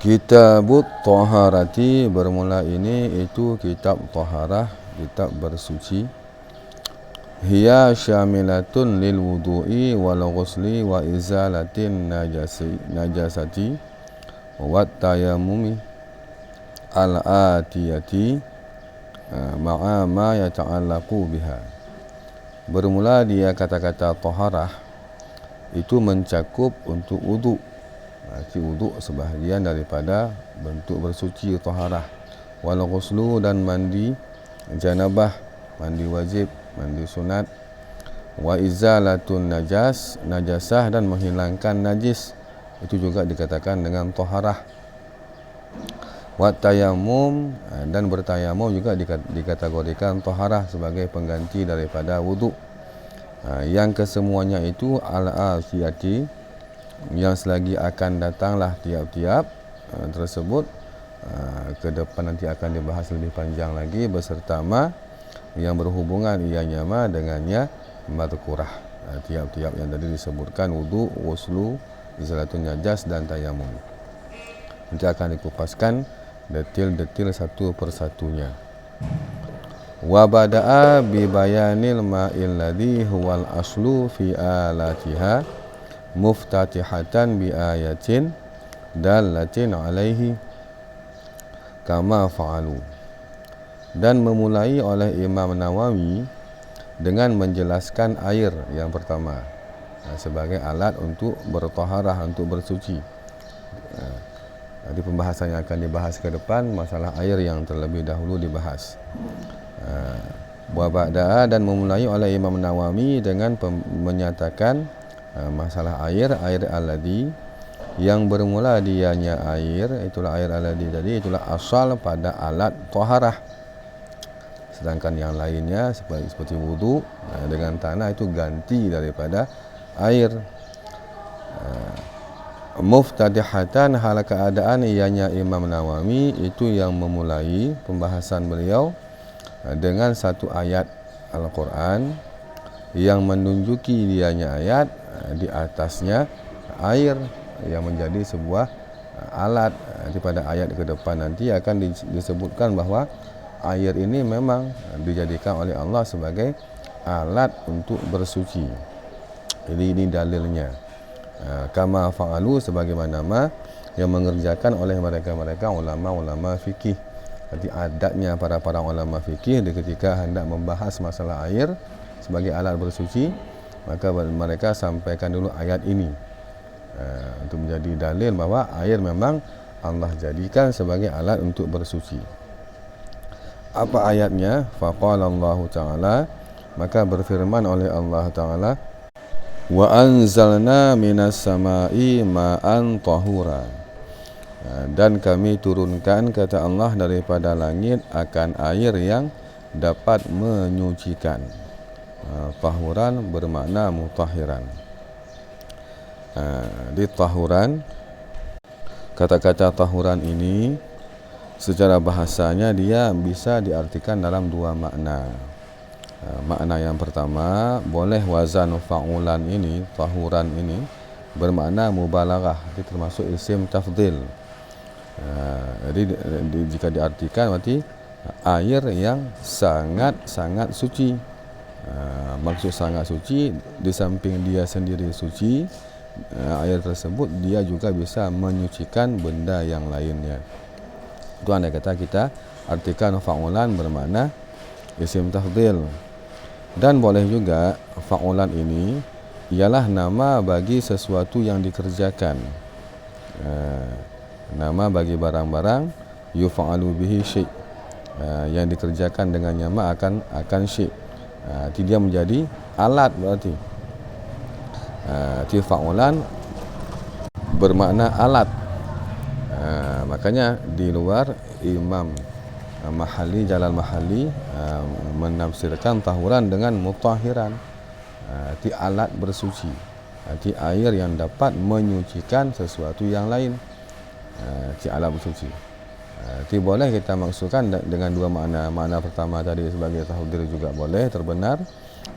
Kitabut Taharati, bermula ini itu kitab Taharah, kitab bersuci. Hiya syamilatun lil wudu'i wal ghusli wa izalatin najasati wa tayammumi al-atiyati ma'a ma yata'allaqu biha. Bermula dia kata-kata taharah itu mencakup untuk wudu. Wudu sebahagian daripada bentuk bersuci taharah. Wal ghuslu, dan mandi janabah, mandi wajib, mandi sunat. Wa izalatun najasah, dan menghilangkan najis, itu juga dikatakan dengan taharah. Wa tayammum, dan bertayamum juga dikategorikan taharah sebagai pengganti daripada wudu. Yang kesemuanya itu al-afiyati, yang selagi akan datanglah tiap-tiap tersebut, ke depan nanti akan dibahas lebih panjang lagi, beserta ma yang berhubungan ianya ma dengannya madhkurah. Tiap-tiap yang tadi disebutkan, wudu, ghuslu, izalatun najas, dan tayamum, nanti akan dikupaskan detil-detil satu persatunya. Wa bada'a bi bayanil ma'il ladhi huwal aslu fi alatiha muftatihatan bi ayatin dalatin alaihi kama fa'alu. Dan memulai oleh Imam Nawawi dengan menjelaskan air yang pertama sebagai alat untuk bertaharah, untuk bersuci. Nanti pembahasan yang akan dibahas ke depan, masalah air yang terlebih dahulu dibahas. Wa ba'da'a, dan memulai oleh Imam Nawawi dengan menyatakan masalah air alladhi, yang bermula dianya air, itulah air alladhi tadi, itulah asal pada alat taharah. Sedangkan yang lainnya seperti wudu dengan tanah itu ganti daripada air. Muftadihatan, hal keadaan ianya Imam Nawawi itu yang memulai pembahasan beliau dengan satu ayat Al-Quran yang menunjuki dianya ayat, di atasnya air yang menjadi sebuah alat. Nanti pada ayat ke depan nanti akan disebutkan bahwa air ini memang dijadikan oleh Allah sebagai alat untuk bersuci. Jadi ini dalilnya. Kama fa'alu, sebagaimana yang mengerjakan oleh mereka ulama-ulama fikih. Jadi adatnya para ulama fikih ketika hendak membahas masalah air sebagai alat bersuci, maka mereka sampaikan dulu ayat ini untuk menjadi dalil bahwa air memang Allah jadikan sebagai alat untuk bersuci. Apa ayatnya? Faqala Allah Ta'ala, maka berfirman oleh Allah Ta'ala, wa anzalna minas sama'i ma'an tahura, dan kami turunkan, kata Allah, daripada langit akan air yang dapat menyucikan. Tahuran bermakna mutahhiran. Di tahuran, kata-kata tahuran ini secara bahasanya dia bisa diartikan dalam dua makna. Makna yang pertama, boleh wazan fa'ulan ini, tahuran ini bermakna mubalaghah, itu termasuk isim tafdhil. Jadi jika diartikan berarti air yang sangat suci. Maksud sangat suci, di samping dia sendiri suci, air tersebut dia juga bisa menyucikan benda yang lainnya. Itu andai kata kita artikan fa'ulan bermakna isim tafdhil. Dan boleh juga fa'ulan ini ialah nama bagi sesuatu yang dikerjakan, nama bagi barang-barang yufa'alu bihi syai', yang dikerjakan dengannya akan syai'. Dia menjadi alat, berarti fa'ulan bermakna alat. Makanya di luar Imam Jalal Mahalli menafsirkan tahuran dengan mutahhiran, alat bersuci, air yang dapat menyucikan sesuatu yang lain, alat bersuci. Boleh kita maksudkan dengan dua makna. Makna pertama tadi sebagai tahdir juga boleh, terbenar.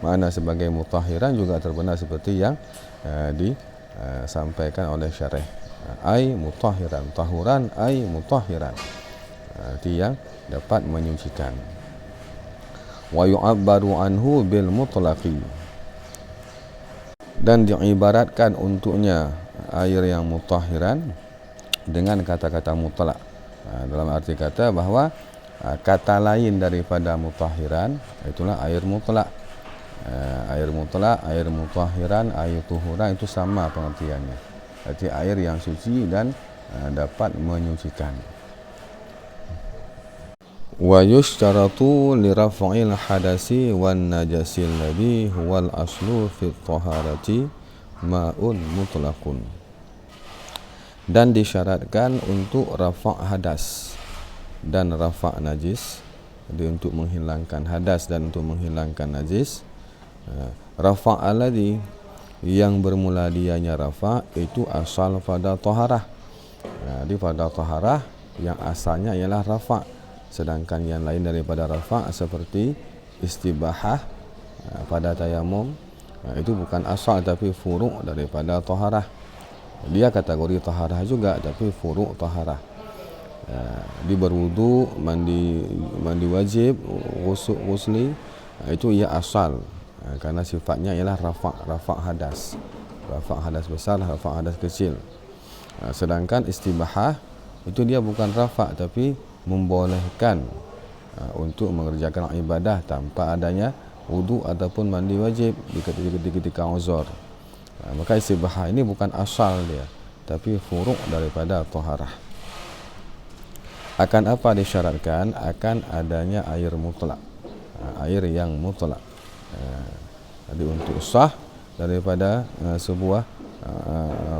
Makna sebagai mutahhiran juga terbenar, seperti yang disampaikan oleh syarih ai mutahhiran, tahuran ai mutahhiran, arti yang dapat menyucikan. Wa yu'abbaru anhu bil mutlaqi, dan diibaratkan untuknya air yang mutahhiran dengan kata-kata mutlak. Dalam arti kata bahawa kata lain daripada mutahhiran itulah air mutlak. Air mutlak, air mutahhiran, air tuhuran itu sama pengertiannya. Arti air yang suci dan dapat menyucikan. Wa yushtaratu li raf'il hadasi wan najasil ladhi huwal aslu fi taharati ma'un mutlaqun. Dan disyaratkan untuk rafa' hadas dan rafa' najis. Jadi untuk menghilangkan hadas dan untuk menghilangkan najis. Rafa' alladhi, yang bermula dianya rafa' itu asal pada taharah. Jadi pada taharah yang asalnya ialah rafa'. Sedangkan yang lain daripada rafa' seperti istibahah pada tayamum, itu bukan asal tapi furu' daripada taharah. Dia kategori taharah juga tapi furu' taharah. Dia berwudu, mandi wajib, ghusli, itu ia asal, karena sifatnya ialah rafa' hadas. Rafa' hadas besar, rafa' hadas kecil. Sedangkan istibahah itu dia bukan rafa' tapi membolehkan untuk mengerjakan ibadah tanpa adanya wudu ataupun mandi wajib di ketika uzur. Maka istibahah ini bukan asal dia tapi furu' daripada taharah. Akan apa disyaratkan? Akan adanya air mutlak, air yang mutlak. Jadi untuk sah daripada sebuah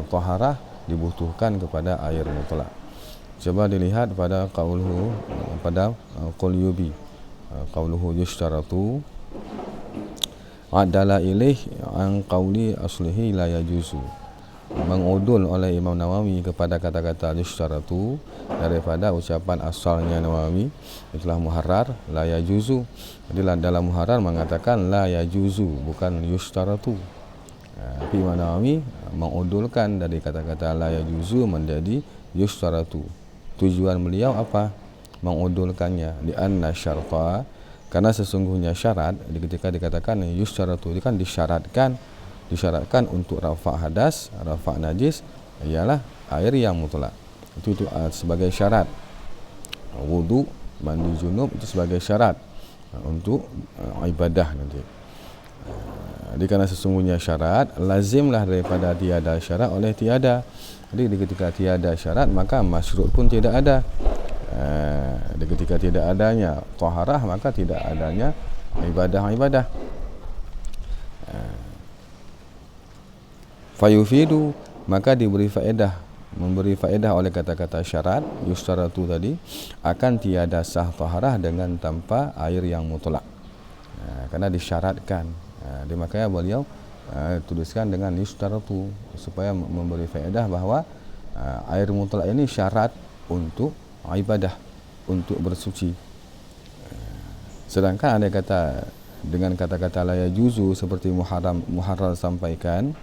taharah dibutuhkan kepada air mutlak. Coba dilihat pada qauluhu, pada Qulyubi, qauluhu yushtaratu adala ilaih an qauli aslihi la yajuzu. Mengudul oleh Imam Nawawi kepada kata-kata yushtaratu daripada ucapan asalnya Nawawi, itulah muharrar la yajuzu. Jadi dalam muharrar mengatakan la yajuzu, bukan yushtaratu. Tapi Imam Nawawi mengudulkan dari kata-kata la yajuzu menjadi yushtaratu. Tujuan beliau apa? Mengudulkannya di anna syarta, karena sesungguhnya syarat ketika dikatakan yusyaratu itu kan disyaratkan untuk rafa' hadas, rafa' najis ialah air yang mutlak. Itu sebagai syarat. Wudu, mandi junub itu sebagai syarat untuk ibadah nanti. Jadi karena sesungguhnya syarat, lazimlah daripada tiada syarat oleh tiada. Jadi ketika tiada syarat maka masyrut pun tidak ada. Ketika tidak adanya taharah maka tidak adanya ibadah-ibadah. Fayufidu, maka memberi faedah oleh kata-kata syarat yushtaratu tadi, akan tiada sah taharah dengan tanpa air yang mutlak. Karena disyaratkan. Makanya beliau tuliskan dengan yushtaratu supaya memberi faedah bahawa air mutlak ini syarat untuk ibadah, untuk bersuci. Sedangkan ada kata dengan kata-kata la yajuzu seperti muharrar sampaikan,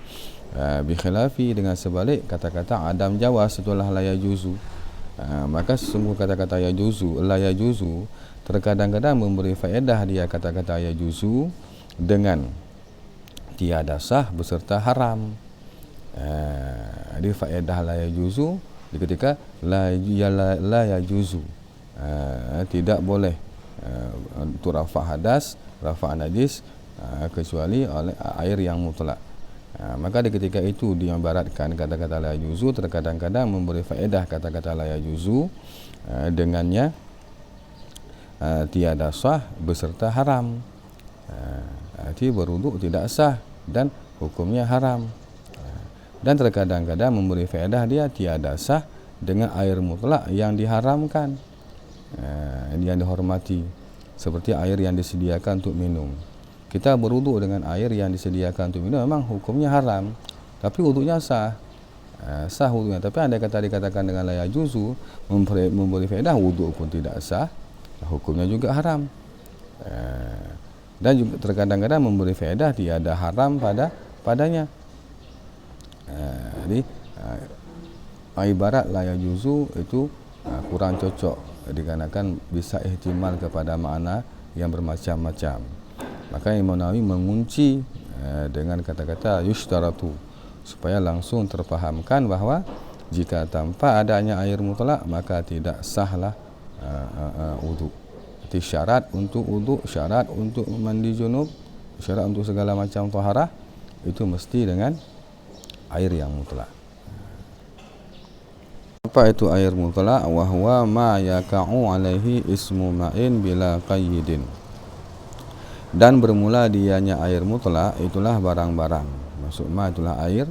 bi khilafi, dengan sebalik kata-kata adam jawaz setelah la yajuzu. Maka sesungguh kata-kata yajuzu, la yajuzu terkadang-kadang memberi faedah dia kata-kata yajuzu dengan tiada sah beserta haram. Jadi faedah la yajuzu ketika la yajuzu, tidak boleh untuk rafa' hadas, rafa' najis kecuali oleh air yang mutlak. Maka di ketika itu diibaratkan kata-kata la yajuzu terkadang-kadang memberi faedah kata-kata la yajuzu dengannya tiada sah beserta haram. Arti berwuduk tidak sah dan hukumnya haram. Dan terkadang-kadang memberi faedah dia tiada sah dengan air mutlak yang diharamkan, yang dihormati, seperti air yang disediakan untuk minum. Kita berwuduk dengan air yang disediakan untuk minum memang hukumnya haram, tapi wuduknya sah. Sah wuduknya, tapi andai kata dikatakan dengan la yajuzu memberi faedah wuduk pun tidak sah, hukumnya juga haram. Dan juga terkadang-kadang memberi faedah tiada haram padanya. Jadi ibarat la yajuzu itu kurang cocok, dikarenakan bisa ihtimal kepada makna yang bermacam-macam. Maka Imam Nawawi mengunci dengan kata-kata yushtaratu, supaya langsung terpahamkan bahawa jika tanpa adanya air mutlak maka tidak sahlah wudu. Jadi syarat untuk wudu, syarat untuk mandi junub, syarat untuk segala macam taharah itu mesti dengan air yang mutlak. Apa itu air mutlak? Wa huwa ma yaka'u alaihi ismu ma'in bila qayyidin. Dan bermula dianya air mutlak itulah barang-barang. Maksud ma itulah air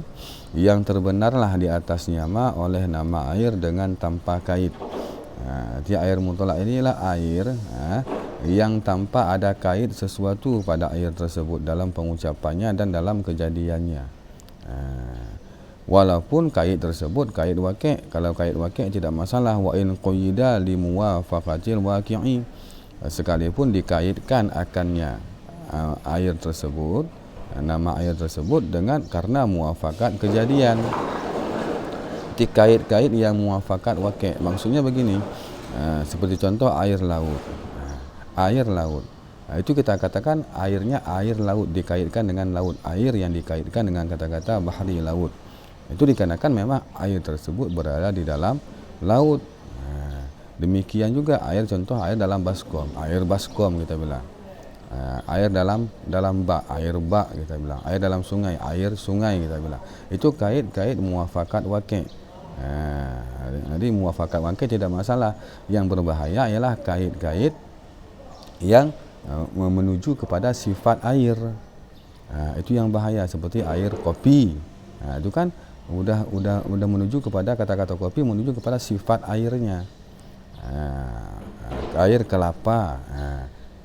yang terbenarlah di atasnya ma oleh nama air dengan tanpa kait. Jadi air mutlak inilah air yang tanpa ada kait sesuatu pada air tersebut dalam pengucapannya dan dalam kejadiannya. Walaupun kait tersebut kait waqi', kalau kait waqi' tidak masalah. Wa in quyida li muwafaqatil waqi'i, sekalipun dikaitkan akannya air tersebut, nama air tersebut dengan karena muwafaqat kejadian. Kait-kait yang muwafaqat waqi', maksudnya begini, seperti contoh air laut. Air laut itu kita katakan airnya air laut, dikaitkan dengan laut. Air yang dikaitkan dengan kata-kata bahri, laut, itu dikarenakan memang air tersebut berada di dalam laut. Demikian juga air, contoh air dalam baskom, air baskom kita bilang. Air dalam bak, air bak kita bilang. Air dalam sungai, air sungai kita bilang. Itu kait-kait muwafaqat waqi'. Jadi muwafaqat waqi' tidak masalah. Yang berbahaya ialah kait-kait yang menuju kepada sifat air. Itu yang bahaya, seperti air kopi. Itu kan udah menuju kepada kata-kata kopi, menuju kepada sifat airnya. Air kelapa,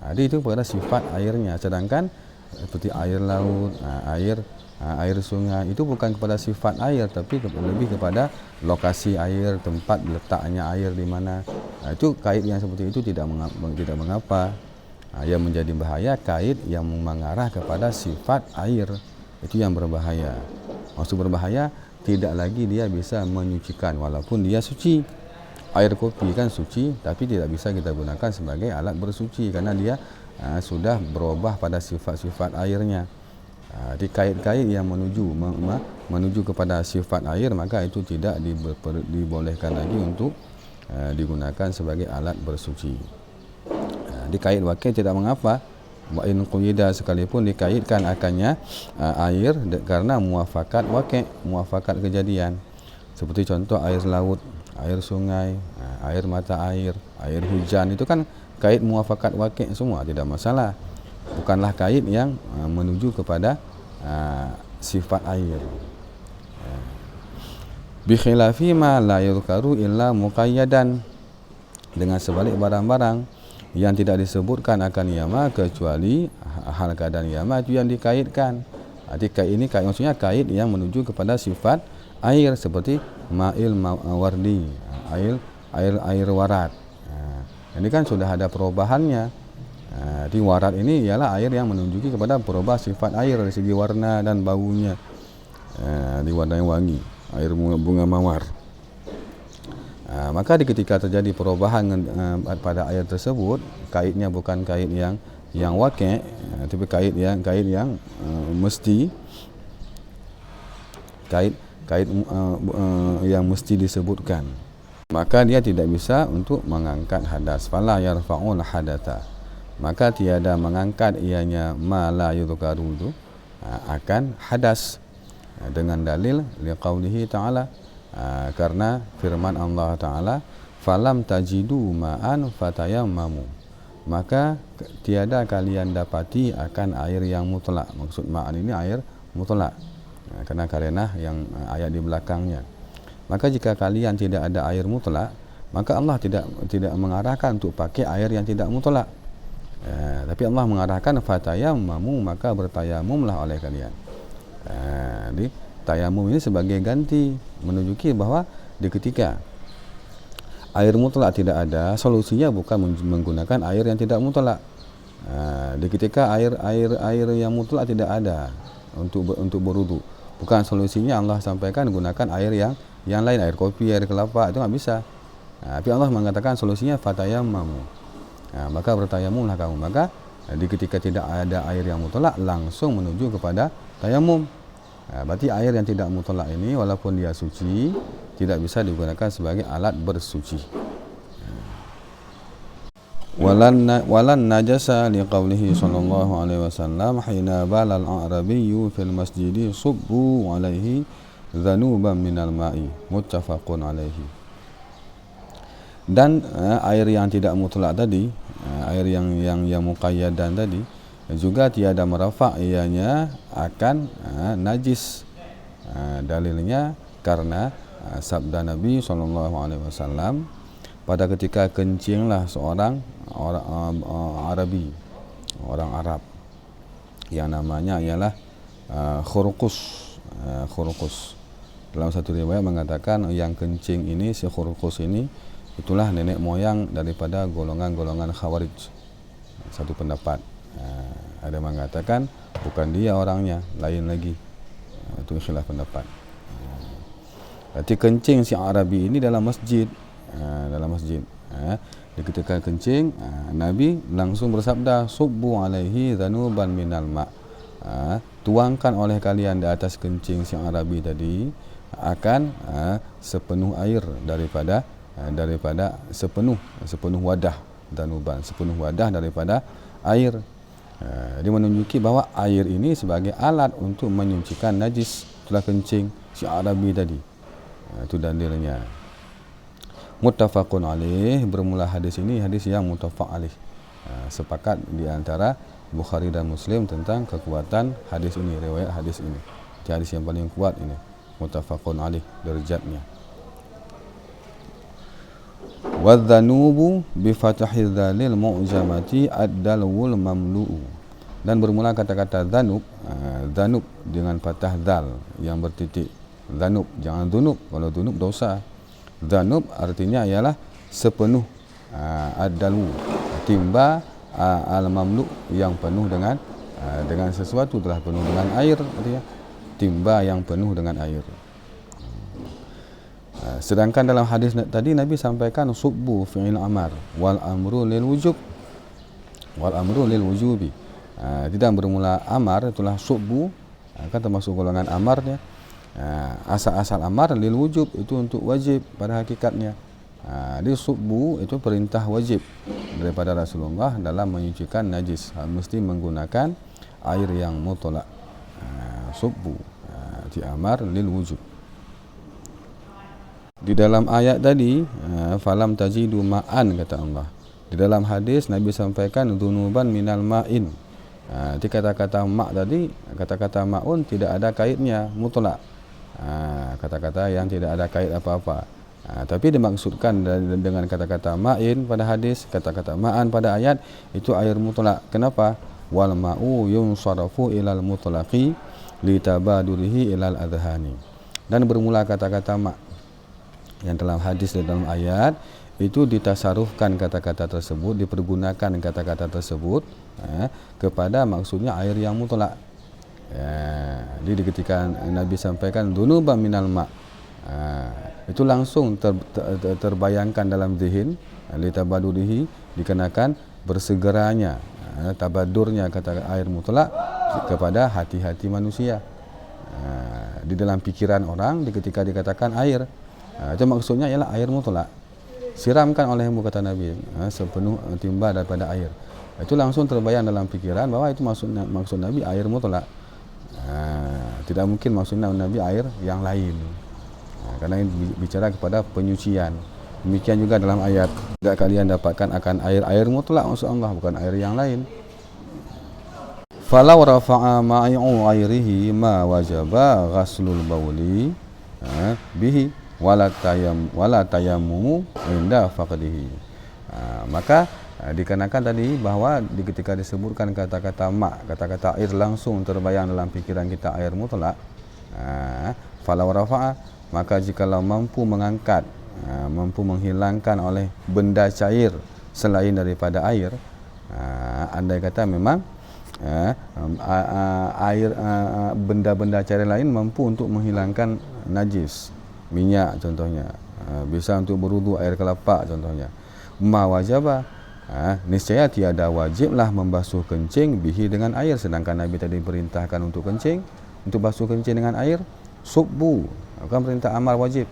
jadi itu pada sifat airnya. Sedangkan seperti air laut, air sungai itu bukan kepada sifat air, tapi lebih kepada lokasi air, tempat letaknya air di mana. Itu kait yang seperti itu tidak mengapa. Yang menjadi bahaya kait yang mengarah kepada sifat air, itu yang berbahaya. Maksud berbahaya, tidak lagi dia bisa menyucikan walaupun dia suci. Air kopi kan suci, tapi tidak bisa kita gunakan sebagai alat bersuci karena dia sudah berubah pada sifat-sifat airnya. Di kait-kait yang menuju kepada sifat air, maka itu tidak dibolehkan lagi untuk digunakan sebagai alat bersuci. Di kait waqi' tidak mengapa. Wa in quyida, sekalipun dikaitkan akannya air karena muwafaqat waqi', muwafaqat kejadian. Seperti contoh air laut, air sungai, air mata air hujan, itu kan kait muwafaqat waqi' semua, tidak masalah. Bukanlah kait yang menuju kepada sifat air. Bi khilafi ma la yuzkaru illa muqayyadan, dengan sebalik barang-barang yang tidak disebutkan akan yama kecuali hal keadaan yama itu yang dikaitkan. Jadi kait ini maksudnya kait yang menuju kepada sifat air, seperti ma'il wardi, air warat. Ini kan sudah ada perubahannya. Di warat ini ialah air yang menunjuki kepada perubahan sifat air dari segi warna dan baunya. Di warna yang wangi, air bunga mawar. Maka ketika terjadi perubahan pada air tersebut, kaitnya bukan kait yang waqi', tapi kait yang mesti, kait yang mesti disebutkan, maka dia tidak bisa untuk mengangkat hadas. Fala yarfa'ul hadatha, maka tiada mengangkat ianya ma la yudhkaru itu akan hadas, dengan dalil liqaulihi ta'ala, karena firman Allah Ta'ala, falam tajidu ma'an fatayammamu, maka tiada kalian dapati akan air yang mutlak. Maksud ma'an ini air mutlak, karena karenah yang ayat di belakangnya. Maka jika kalian tidak ada air mutlak, maka Allah tidak mengarahkan untuk pakai air yang tidak mutlak. Tapi Allah mengarahkan fatayammamu, maka bertayamumlah oleh kalian. Jadi tayamum ini sebagai ganti, menunjuki bahwa di ketika air mutlak tidak ada, solusinya bukan menggunakan air yang tidak mutlak. Di ketika air yang mutlak tidak ada untuk berwudu, bukan solusinya Allah sampaikan gunakan air yang lain, air kopi, air kelapa, itu nggak bisa. Tapi Allah mengatakan solusinya fatayammamu, maka bertayamumlah kamu. Maka di ketika tidak ada air yang mutlak, langsung menuju kepada tayamum. Berarti air yang tidak mutlak ini walaupun dia suci, tidak bisa digunakan sebagai alat bersuci. Walan najasa liqaulihi sallallahu alaihi wasallam hina balal a'rabiyyu fil masjidi subbu alaihi dhanuban minal ma'i, muttafaqun alaihi. Dan air yang tidak mutlak tadi, air yang muqayyadan tadi juga tiada merafak ianya akan najis. Dalilnya karena sabda Nabi SAW, pada ketika kencinglah seorang orang Arabi, orang Arab, yang namanya ialah khurqus. Dalam satu riwayat mengatakan yang kencing ini, si khurqus ini, itulah nenek moyang daripada golongan-golongan Khawarij. Satu pendapat, ada mengatakan bukan dia orangnya, lain lagi. Itu khilaf pendapat. Berarti kencing si Arabi ini dalam masjid. Di ketika kencing, Nabi langsung bersabda, subbu alaihi dhanuban minal ma'. Tuangkan oleh kalian di atas kencing si Arabi tadi akan sepenuh air daripada sepenuh wadah, dhanuban, sepenuh wadah daripada air. Dia menunjuki bahawa air ini sebagai alat untuk menyucikan najis. Itulah kencing si Arabi tadi. Itu dalilnya. Muttafaqun alaih, bermula hadis ini hadis yang muttafaq alaih. Sepakat di antara Bukhari dan Muslim tentang kekuatan hadis ini, riwayat hadis ini. Itu hadis yang paling kuat ini. Muttafaqun alaih derajatnya. Wadzanubu bi fathil dzalil mu'jamati ad-dalwul mamlu'u. Dan bermula kata-kata dzanub, dzanub dengan fathah dzal yang bertitik. Dzanub, jangan dzunub. Kalau dzunub dosa. Dzanub artinya ialah sepenuh, ad-dalwu, timba, al-mamlu' yang penuh dengan sesuatu, telah penuh dengan air, artinya timba yang penuh dengan air. Sedangkan dalam hadis tadi Nabi sampaikan subbu fi'il amar wal amru lil wujubi. Tidak bermula amar, itulah subbu, kan termasuk golongan amarnya. Asal amar lil wujub, itu untuk wajib pada hakikatnya. Di subbu itu perintah wajib daripada Rasulullah dalam menyucikan najis, mesti menggunakan air yang mutlak. Subbu di amar lil wujub. Di dalam ayat tadi, falam tajidu ma'an, kata Allah. Di dalam hadis Nabi sampaikan dunuban minal ma'in. Di kata-kata ma' tadi, kata-kata ma'un tidak ada kaitnya, mutlak. Kata-kata yang tidak ada kait apa-apa. Tapi dimaksudkan dengan kata-kata ma'in pada hadis, kata-kata ma'an pada ayat, itu air mutlak. Kenapa? Wal ma'u yunsarafu ilal mutlaqi litabadurihi ilal adhani. Dan bermula kata-kata ma' yang dalam hadis dan dalam ayat itu ditasarufkan kata-kata tersebut, dipergunakan kata-kata tersebut kepada maksudnya air yang mutlak. Jadi ketika Nabi sampaikan dunuban minal ma', itu langsung terbayangkan dalam zihin, litabadurihi, dikenakan bersegeranya, tabadurnya kata air mutlak kepada hati-hati manusia. Di dalam pikiran orang ketika dikatakan air, itu maksudnya ialah air mutlak. Siramkan olehmu, kata Nabi, sepenuh timba daripada air. Itu langsung terbayang dalam pikiran bahwa itu maksud Nabi air mutlak. Tidak mungkin maksudnya Nabi air yang lain. Karena ini bicara kepada penyucian. Demikian juga dalam ayat, tidak kalian dapatkan akan air mutlak, maksud Allah, bukan air yang lain. Falau rafa'a ma'i'u ghairihi ma wajaba ghaslul bawli bihi wala tayammumu inda faqdihi. Maka dikarenakan tadi bahawa ketika disebutkan kata-kata ma', kata-kata air langsung terbayang dalam pikiran kita air mutlak. Falau rafa'a, maka jikalau mampu mengangkat, mampu menghilangkan oleh benda cair selain daripada air, andai kata memang air, benda-benda cair lain mampu untuk menghilangkan najis, minyak contohnya, bisa untuk berwuduk air kelapa contohnya. Ma wajaba, niscaya tiada wajiblah membasuh kencing bihi dengan air. Sedangkan Nabi tadi perintahkan untuk kencing, untuk basuh kencing dengan air. Subbu, bukan perintah amar wajib.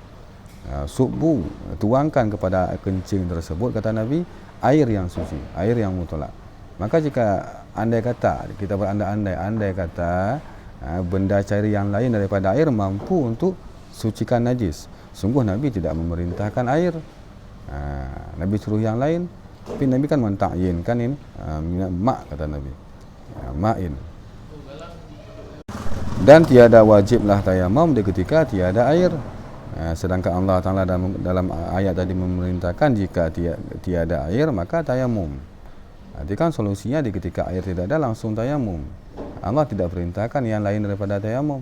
Subbu, tuangkan kepada kencing tersebut, kata Nabi, air yang suci, air yang mutlak. Maka jika andai kata, kita berandai-andai, andai kata benda cair yang lain daripada air mampu untuk sucikan najis, sungguh Nabi tidak memerintahkan air. Nabi suruh yang lain, tapi Nabi kan mentakyinkan ini, mak kata Nabi, ma'in. Dan tiada wajiblah tayamum di ketika tiada air. Sedangkan Allah Ta'ala dalam ayat tadi memerintahkan jika tiada air maka tayamum. Jadi kan solusinya di ketika air tidak ada langsung tayamum. Allah tidak perintahkan yang lain daripada tayamum.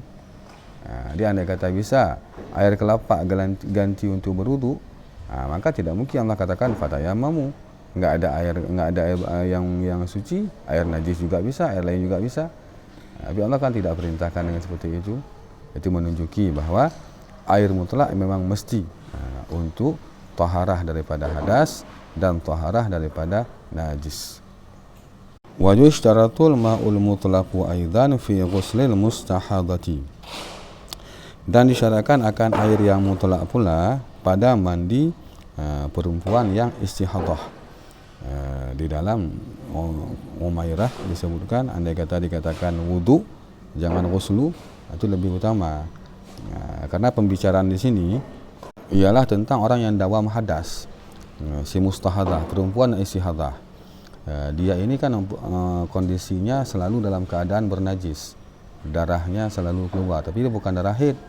Dia andai kata bisa air kelapa ganti untuk berwudu, maka tidak mungkin Allah katakan fatayamamu. Enggak ada air yang suci, air najis juga bisa, air lain juga bisa. Tapi Allah kan tidak perintahkan dengan seperti itu. Itu menunjuki bahawa air mutlak memang mesti untuk taharah daripada hadas dan taharah daripada najis. Wa yushtaratul ma'ul mutlaqu aidan fi ghuslil mustahadati. Dan disyaratkan akan air yang mutlak pula pada mandi perempuan yang istihadah. Di dalam Umairah disebutkan, andai kata dikatakan wudu, jangan ghuslu, itu lebih utama. Karena pembicaraan di sini ialah tentang orang yang dawam hadas, si mustahadah, perempuan istihadah. Dia ini kan kondisinya selalu dalam keadaan bernajis, darahnya selalu keluar, tapi dia bukan darah haid,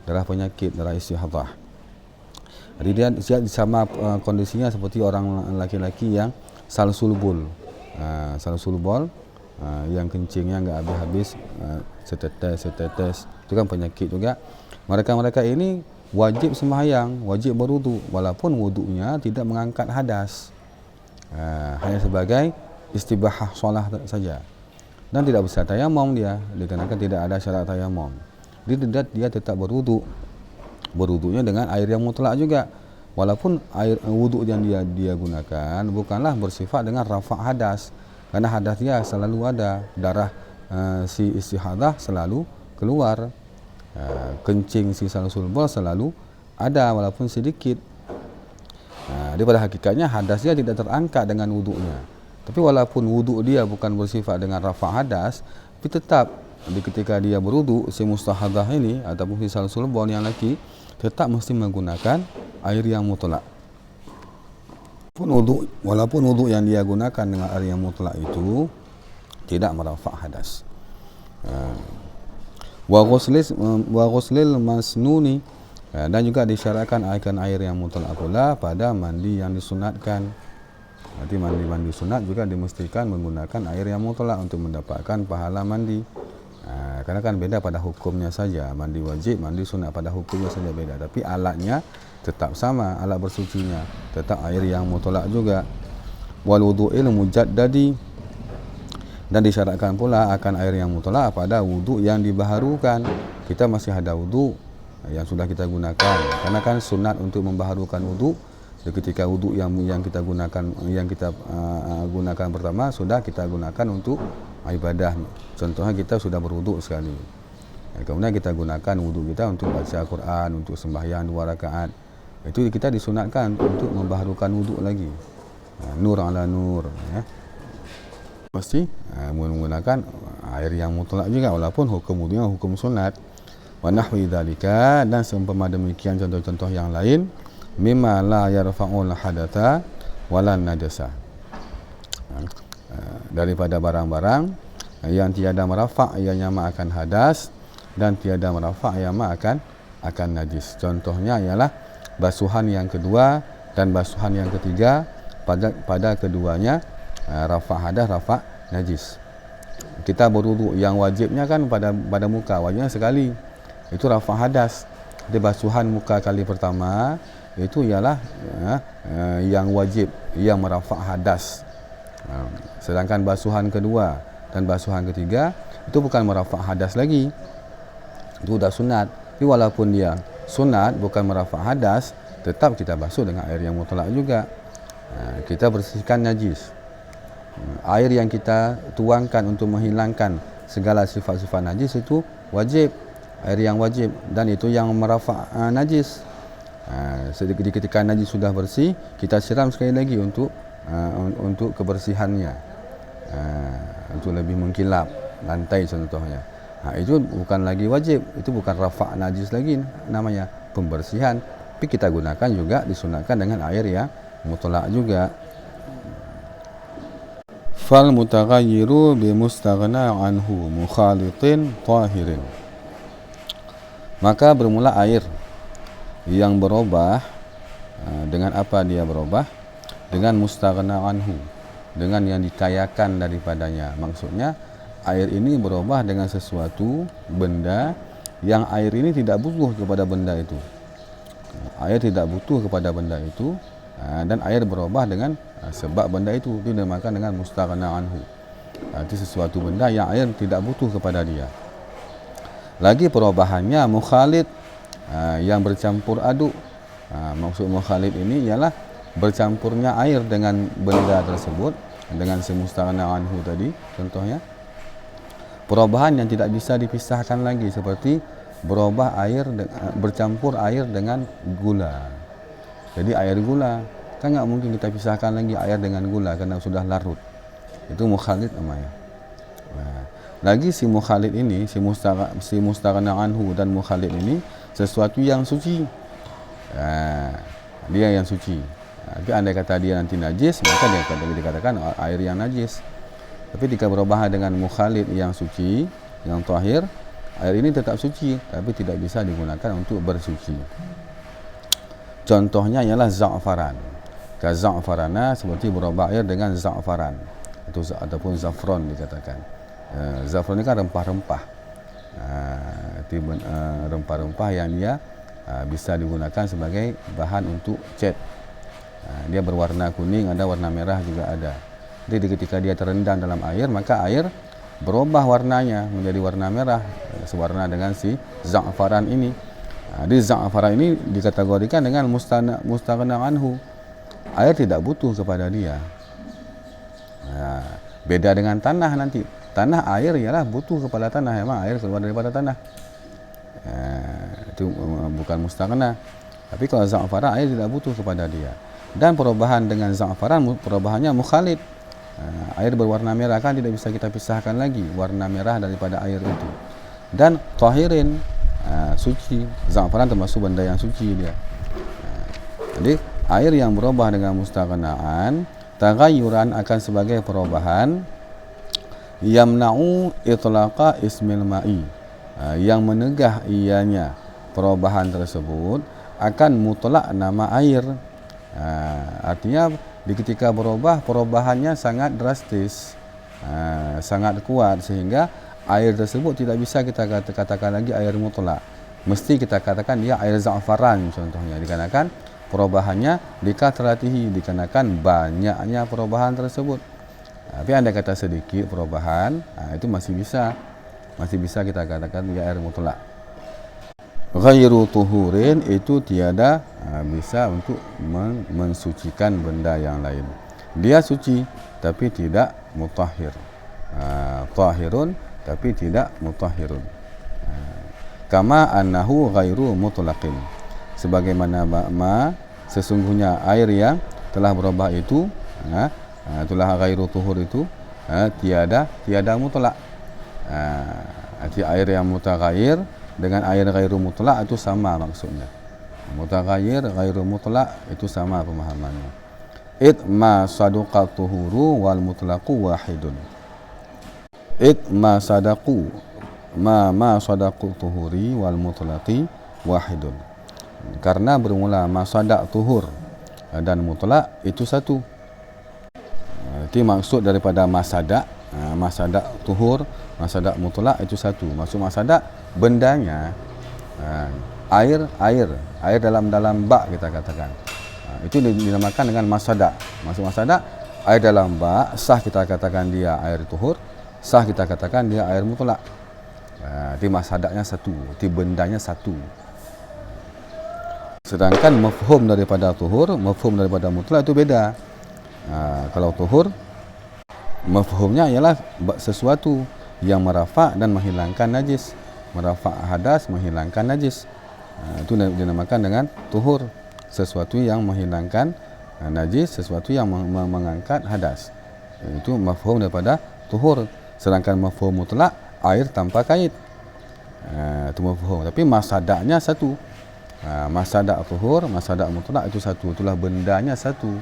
darah penyakit, darah istihadah. Jadi dia sama kondisinya seperti orang laki-laki yang salsul bol, yang kencingnya enggak habis-habis, setetes, itu kan penyakit juga. Mereka ini wajib sembahyang, wajib berwudu, walaupun wudunya tidak mengangkat hadas, hanya sebagai istibahah solat saja, dan tidak bisa tayamum dia, dikarenakan tidak ada syarat tayamum. Dia tetap berwudunya dengan air yang mutlak juga, walaupun air wudu yang dia gunakan bukanlah bersifat dengan rafa' hadas, karena hadas dia selalu ada, darah si istihadah selalu keluar, kencing si salsul bol selalu ada walaupun sedikit. Dia pada hakikatnya hadasnya tidak terangkat dengan wudunya, tapi walaupun wudu dia bukan bersifat dengan rafa' hadas, tapi tetap ketika dia berwudu, si mustahadah ini ataupun si salsul bol yang laki tetap mesti menggunakan air yang mutlak. Walaupun wudu yang dia gunakan dengan air yang mutlak itu tidak merafa' hadas. Wa ghuslil masnuni, dan juga disyaratkan akan air yang mutlak pula pada mandi yang disunatkan. Nanti mandi sunat juga dimestikan menggunakan air yang mutlak untuk mendapatkan pahala mandi. Karena kan beda pada hukumnya saja, mandi wajib, mandi sunat pada hukumnya saja beda, tapi alatnya tetap sama, alat bersucinya tetap air yang mutlak juga. Wal wudu'il mujaddadi, dan disyaratkan pula akan air yang mutlak pada wudu yang dibaharukan. Kita masih ada wudu yang sudah kita gunakan, karena kan sunat untuk membaharukan wudu. Ketika wudu yang kita gunakan pertama sudah kita gunakan untuk ibadah. Contohnya kita sudah berwudu sekali, kemudian kita gunakan wudu kita untuk baca Quran, untuk sembahyang 2 rakaat. Itu kita disunatkan untuk membaharukan wudu lagi, nur ala nur, pasti menggunakan air yang mutlak juga, walaupun hukum wudunya hukum sunat. Wa nahwi dzalika, dan seumpama demikian contoh-contoh yang lain, mimma la yarfa'ul hadatha wala najasa, daripada barang-barang yang tiada merafa' ianya ma akan hadas dan tiada merafa' ianya ma akan najis. Contohnya ialah basuhan yang kedua dan basuhan yang ketiga, pada keduanya rafa' hadas, rafa' najis. Kita berwudu, yang wajibnya kan pada muka, wajibnya sekali, itu rafa' hadas. Di basuhan muka kali pertama itu ialah yang wajib, yang merafa' hadas. Sedangkan basuhan kedua dan basuhan ketiga itu bukan merafa' hadas lagi, itu sudah sunat. Tapi walaupun dia sunat, bukan merafa' hadas, tetap kita basuh dengan air yang mutlak juga. Kita bersihkan najis. Air yang kita tuangkan untuk menghilangkan segala sifat-sifat najis itu wajib, air yang wajib, dan itu yang merafa' najis. Ketika najis sudah bersih, kita siram sekali lagi untuk kebersihannya, untuk lebih mengkilap lantai contohnya. Itu bukan lagi wajib, itu bukan rafa' najis lagi, namanya pembersihan, tapi kita gunakan juga, disunatkan dengan air yang mutlak juga. Fal mutaghayyiru bimustaghna anhu mukhalitin tahirin. Maka bermula air yang berubah, dengan apa dia berubah? Dengan mustaghna anhu, dengan yang dikayakan daripadanya. Maksudnya air ini berubah dengan sesuatu benda yang air ini tidak butuh kepada benda itu. Air tidak butuh kepada benda itu, dan air berubah dengan sebab benda itu dinamakan dengan mustaghna anhu. Itu sesuatu benda yang air tidak butuh kepada dia. Lagi perubahannya mukhalid, yang bercampur aduk. Maksud mukhalid ini ialah bercampurnya air dengan benda tersebut, dengan si mustaghna anhu tadi contohnya. Perubahan yang tidak bisa dipisahkan lagi, seperti berubah air, bercampur air dengan gula. Jadi air gula, kan nggak mungkin kita pisahkan lagi air dengan gula karena sudah larut. Itu mukhalid namanya. Lagi si mukhalid ini, si mustaghna anhu dan mukhalid ini sesuatu yang suci. Dia yang suci. Tapi andai kata dia nanti najis, maka dia dikatakan air yang najis. Tapi jika berubah dengan mukhalid yang suci, yang tahir, air ini tetap suci, tapi tidak bisa digunakan untuk bersuci. Contohnya ialah za'faran. Za'farana, seperti berubah air dengan za'faran, itu ataupun zafron dikatakan. Zafron ini kan rempah-rempah. Rempah-rempah yang dia bisa digunakan sebagai bahan untuk cat. Dia berwarna kuning, ada warna merah juga ada. Jadi ketika dia terendam dalam air, maka air berubah warnanya menjadi warna merah, sewarna dengan si za'faran ini. Di za'faran ini dikategorikan dengan mustaghna anhu. Air tidak butuh kepada dia. Beda dengan tanah nanti. Tanah air ialah butuh kepada tanah, memang air keluar daripada tanah. Itu bukan mustaghna. Tapi kalau za'faran, air tidak butuh kepada dia. Dan perubahan dengan za'faran, perubahannya mukhalid. Air berwarna merah kan tidak bisa kita pisahkan lagi warna merah daripada air itu. Dan tahirin, suci. Za'faran termasuk benda yang suci dia. Jadi air yang berubah dengan mustaghnaan, taghayyuran akan sebagai perubahan, yamna'u itlaqa ismil ma'i, yang menegah ianya perubahan tersebut akan mutlak nama air. Artinya ketika berubah, perubahannya sangat drastis, sangat kuat, sehingga air tersebut tidak bisa kita katakan lagi air mutlak. Mesti kita katakan dia air za'faran contohnya, dikarenakan perubahannya dikatratihi, dikarenakan banyaknya perubahan tersebut. Tapi anda kata sedikit perubahan, itu masih bisa kita katakan dia air mutlak. Ghairu tuhurin, itu tiada bisa untuk mensucikan benda yang lain. Dia suci tapi tidak mutahhir. Tahirun tapi tidak mutahhirun. Kama annahu ghairu mutlaqin, sebagaimana sesungguhnya air yang telah berubah itu, itulah ghairu tuhur itu, tiada mutlak. Arti air yang mutaghayyir dengan air ghairu mutlak itu sama maksudnya. Mutaghayyir ghairu mutlak itu sama pemahamannya. Ma sadaqat tuhuru wal mutlaqu wahidun. Ma sadaqu ma sadaqu tuhuri wal mutlaqi wahidun. Karena bermula masadak tuhur dan mutlak itu satu. Itu maksud daripada masadak tuhur, masadak mutlak itu satu. Maksud masadak bendanya, air dalam bak kita katakan. Itu dinamakan dengan masadak. Maksud masadak air dalam bak, sah kita katakan dia air tuhur, sah kita katakan dia air mutlak. Di masadaknya satu, di bendanya satu. Sedangkan mafhum daripada tuhur, mafhum daripada mutlak itu beda. Kalau tuhur, mafhumnya ialah sesuatu yang merafa' dan menghilangkan najis. Merafa' hadas, menghilangkan najis. Itu dinamakan dengan tuhur. Sesuatu yang menghilangkan najis, sesuatu yang mengangkat hadas. Itu mafhum daripada tuhur. Sedangkan mafhum mutlak, air tanpa kait. Itu mafhum. Tapi masadaknya satu. Masadak tuhur, masadak mutlak itu satu. Itulah bendanya satu.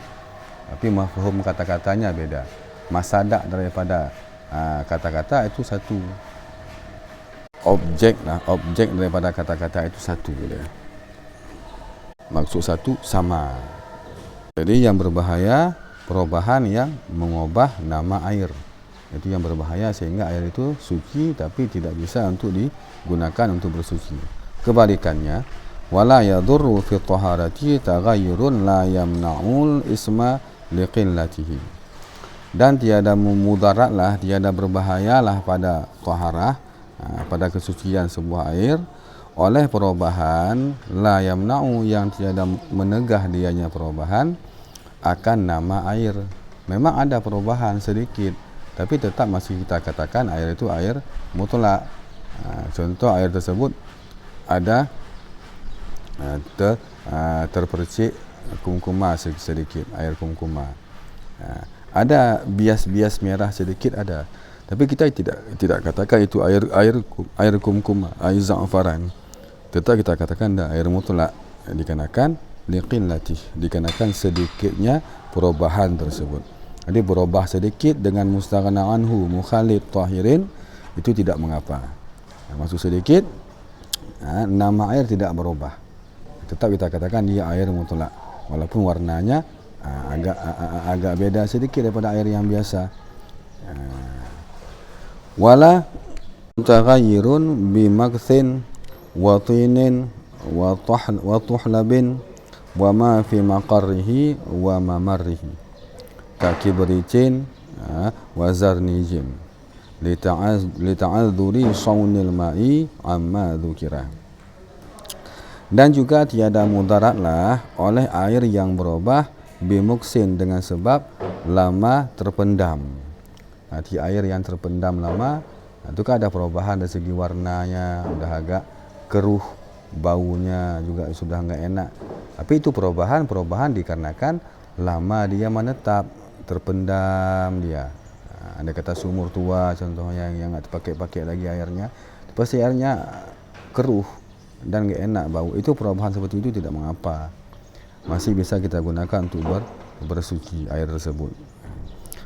Tapi mafhum kata-katanya beda. Masadak daripada kata-kata itu satu. Objek daripada kata-kata itu satu. Maksud satu sama. Jadi yang berbahaya perubahan yang mengubah nama air. Itu yang berbahaya sehingga air itu suci tapi tidak bisa untuk digunakan untuk bersuci. Kebalikannya, wala yadurru fi taharati taghayyurun la yamna'ul isma liqillatihi. Dan tiada mudaratlah, tiada berbahayalah pada taharah, pada kesucian sebuah air oleh perubahan la yamna'u yang tiada menegah dianya perubahan akan nama air. Memang ada perubahan sedikit, tapi tetap masih kita katakan air itu air mutlak. Contoh air tersebut ada terpercik kumkuma sedikit, air kumkuma. Ada bias-bias merah sedikit ada. Tapi kita tidak katakan itu air kumkuma, air za'faran. Tetap kita katakan dah air mutlak dikarenakan liqillatih, dikarenakan sedikitnya perubahan tersebut. Jadi berubah sedikit dengan mustaghna anhu mukhalid tahirin itu tidak mengapa. Maksud sedikit nama air tidak berubah. Tetap kita katakan dia air mutlak walaupun warnanya agak beda sedikit daripada air yang biasa. Wala taghayyurun bi makthin wa tinin wa tuhlabin wa ma fi maqarrihi wa mamarrihi ka kibritin wa zarnijin lita'adzuri saunil ma'i amma dzukira. Dan juga tiada mudaratlah oleh air yang berubah bimuksin dengan sebab lama terpendam. Nanti air yang terpendam lama itu kan ada perubahan dari segi warnanya, sudah agak keruh, baunya juga sudah enggak enak. Tapi itu perubahan dikarenakan lama dia menetap, terpendam dia. Ada kata sumur tua contohnya yang enggak terpakai lagi airnya, pasti airnya keruh dan enggak enak bau. Itu perubahan seperti itu tidak mengapa. Masih bisa kita gunakan untuk bersuci air tersebut.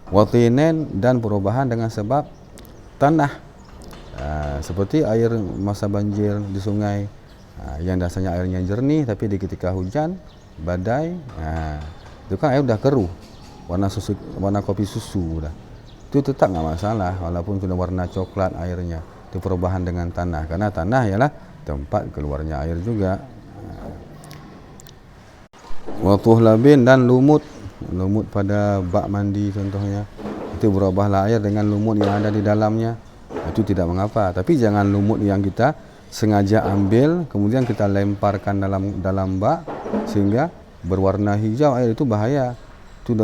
Watinen dan perubahan dengan sebab tanah. Seperti air masa banjir di sungai yang dasarnya airnya jernih tapi di ketika hujan badai itu kan air sudah keruh, warna kopi susu dah. Itu tetap enggak masalah walaupun sudah warna coklat airnya. Itu perubahan dengan tanah karena tanah ialah tempat keluarnya air juga. Wa tuhlabin dan lumut pada bak mandi contohnya. Itu berubahlah air dengan lumut yang ada di dalamnya. Itu tidak mengapa, tapi jangan lumut yang kita sengaja ambil kemudian kita lemparkan dalam bak sehingga berwarna hijau. Air itu bahaya. Itu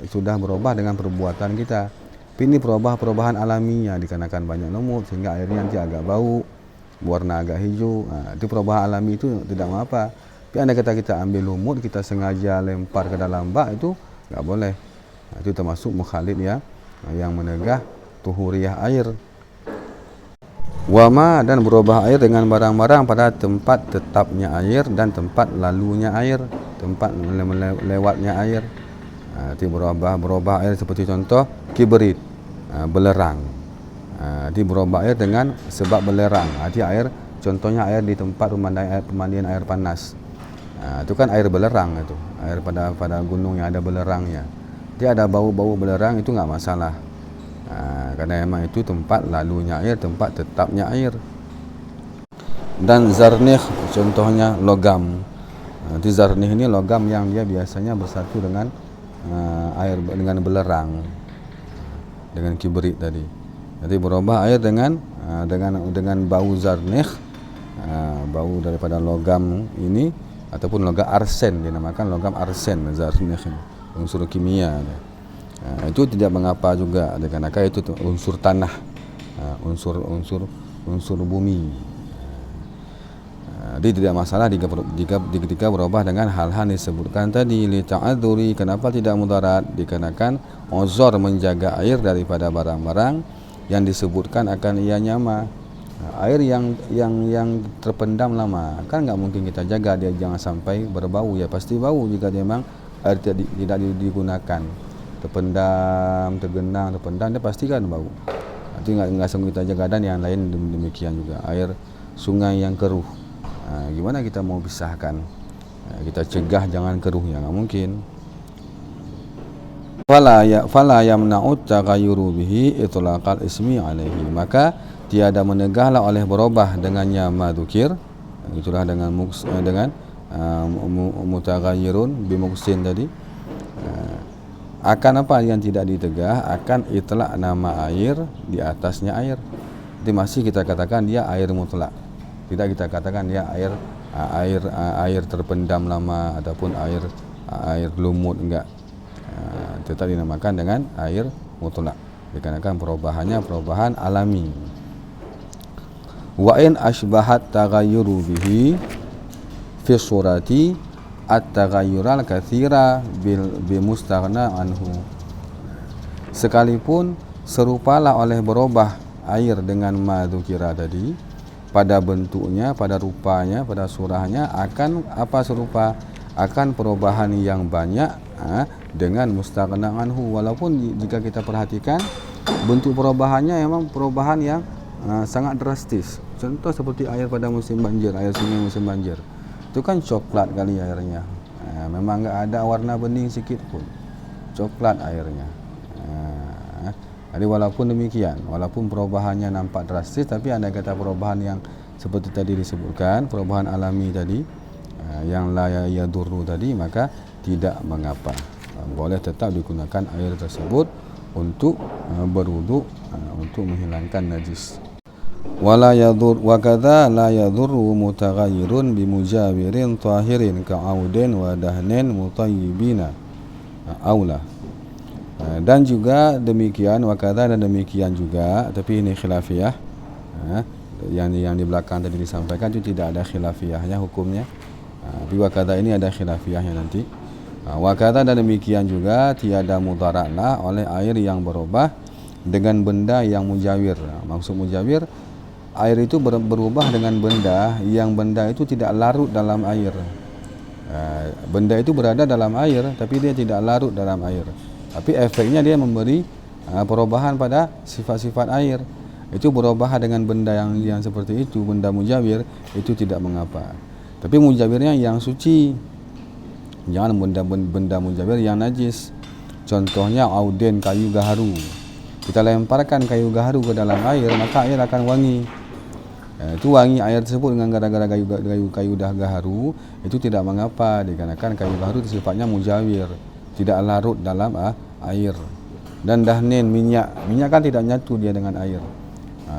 sudah berubah dengan perbuatan kita. Tapi ini perubahan alaminya dikarenakan banyak lumut sehingga airnya nanti agak bau, warna agak hijau. Itu perubahan alami itu tidak mengapa. Tapi andai kata kita ambil lumut kita sengaja lempar ke dalam bak itu enggak boleh. Itu termasuk mukhalid ya, yang menegah tuhuriyah air. Wama dan berubah air dengan barang-barang pada tempat tetapnya air dan tempat lalunya air, tempat lewatnya air. Itu berubah air seperti contoh kibrit, belerang. Itu berubah air dengan sebab belerang. Itu air contohnya air di tempat pemandian air panas. Itu kan air belerang itu, air pada gunung yang ada belerangnya. Dia ada bau-bau belerang itu enggak masalah. Karena memang itu tempat lalunya air, tempat tetapnya air. Dan zarnih contohnya logam. Nanti zarnih ini logam yang dia biasanya bersatu dengan air dengan belerang, dengan kibrit tadi. Jadi berubah air dengan bau zarnih, bau daripada logam ini ataupun logam arsen, dinamakan logam arsen, unsur kimia. Itu tidak mengapa juga, dikarenakan itu unsur tanah, unsur bumi. Dia tidak masalah jika berubah dengan hal-hal disebutkan tadi. Li ta'adzuri, kenapa tidak mudarat? Dikarenakan uzur menjaga air daripada barang-barang yang disebutkan akan ia nyama. Air yang terpendam lama kan nggak mungkin kita jaga dia jangan sampai berbau, ya pasti bau jika dia memang air tidak digunakan. Tergenang, dia pasti kan bau. Itu nggak sanggup kita jaga. Dan yang lain demikian juga air sungai yang keruh. Gimana kita mau pisahkan? Kita cegah jangan keruh, ya nggak mungkin. Fala yamna'ut taghayyuru bihi itlaqal ismi alaihi, maka tiada menegahlah oleh berubah dengannya madzukir, itulah dengan mutaghayyirun bimuksin tadi. Akan apa yang tidak ditegah? Akan itlaq nama air di atasnya air. Jadi masih kita katakan dia air mutlak. Tidak kita katakan dia air terpendam lama ataupun air lumut, enggak. Tetap dinamakan dengan air mutlak dikarenakan perubahannya perubahan alami. Wa in asbahat taghayyuru bihi fi surati at-taghayyural katsira bi mustaghna anhu, sekalipun serupalah oleh berubah air dengan madzukira tadi pada bentuknya, pada rupanya, pada surahnya, akan apa serupa, akan perubahan yang banyak dengan mustaghna anhu. Walaupun jika kita perhatikan bentuk perubahannya memang perubahan yang sangat drastis. Contoh seperti air pada musim banjir, air sungai musim banjir, itu kan coklat kali airnya, memang enggak ada warna bening sedikit pun, coklat airnya. Jadi walaupun demikian, walaupun perubahannya nampak drastis, tapi ada kata perubahan yang seperti tadi disebutkan, perubahan alami tadi, yang la yadurru tadi, maka tidak mengapa, boleh tetap digunakan air tersebut untuk berwudu, untuk menghilangkan najis. Wala yadur wa kadza la yadurru mutaghayyirun bimujawirin tahirin ka'audin wa dahnin mutayyibina aula. Dan juga demikian, wa kadza, dan demikian juga, tapi ini khilafiyah. Yang di belakang tadi disampaikan itu tidak ada khilafiyahnya hukumnya. Tapi wa kadza ini ada khilafiyahnya nanti. Wa kadza, dan demikian juga tiada mudaratlah oleh air yang berubah dengan benda yang mujawir. Maksud mujawir, air itu berubah dengan benda yang benda itu tidak larut dalam air. Benda itu berada dalam air tapi dia tidak larut dalam air, tapi efeknya dia memberi perubahan pada sifat-sifat air. Itu berubah dengan benda yang seperti itu, benda mujawir, itu tidak mengapa. Tapi mujawirnya yang suci, jangan benda mujawir yang najis. Contohnya auden, kayu gaharu. Kita lemparkan kayu gaharu ke dalam air, maka air akan wangi. Itu wangi air tersebut dengan gara-gara kayu gaharu, itu tidak mengapa, dikarenakan kayu gaharu itu sifatnya mujawir, tidak larut dalam air. Dan dahnin, minyak kan tidak nyatu dia dengan air.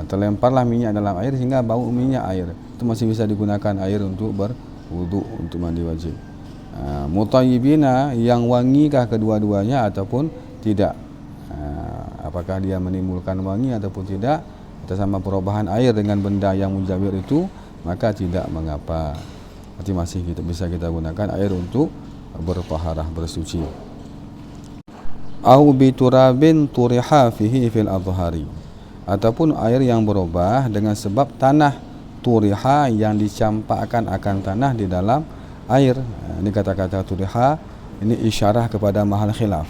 Terlemparlah minyak dalam air sehingga bau minyak air, itu masih bisa digunakan air untuk berwudu, untuk mandi wajib. Mutayyibina, yang wangikah kedua-duanya ataupun tidak? Apakah dia menimbulkan wangi ataupun tidak? Atas sama perubahan air dengan benda yang mujawir itu, maka tidak mengapa. Berarti masih bisa kita gunakan air untuk bertaharah, bersuci. Au bi turabin turiha fihi fil adhari, ataupun air yang berubah dengan sebab tanah turiha yang dicampakkan akan tanah di dalam air. Ini kata-kata turiha ini isyarah kepada mahal khilaf.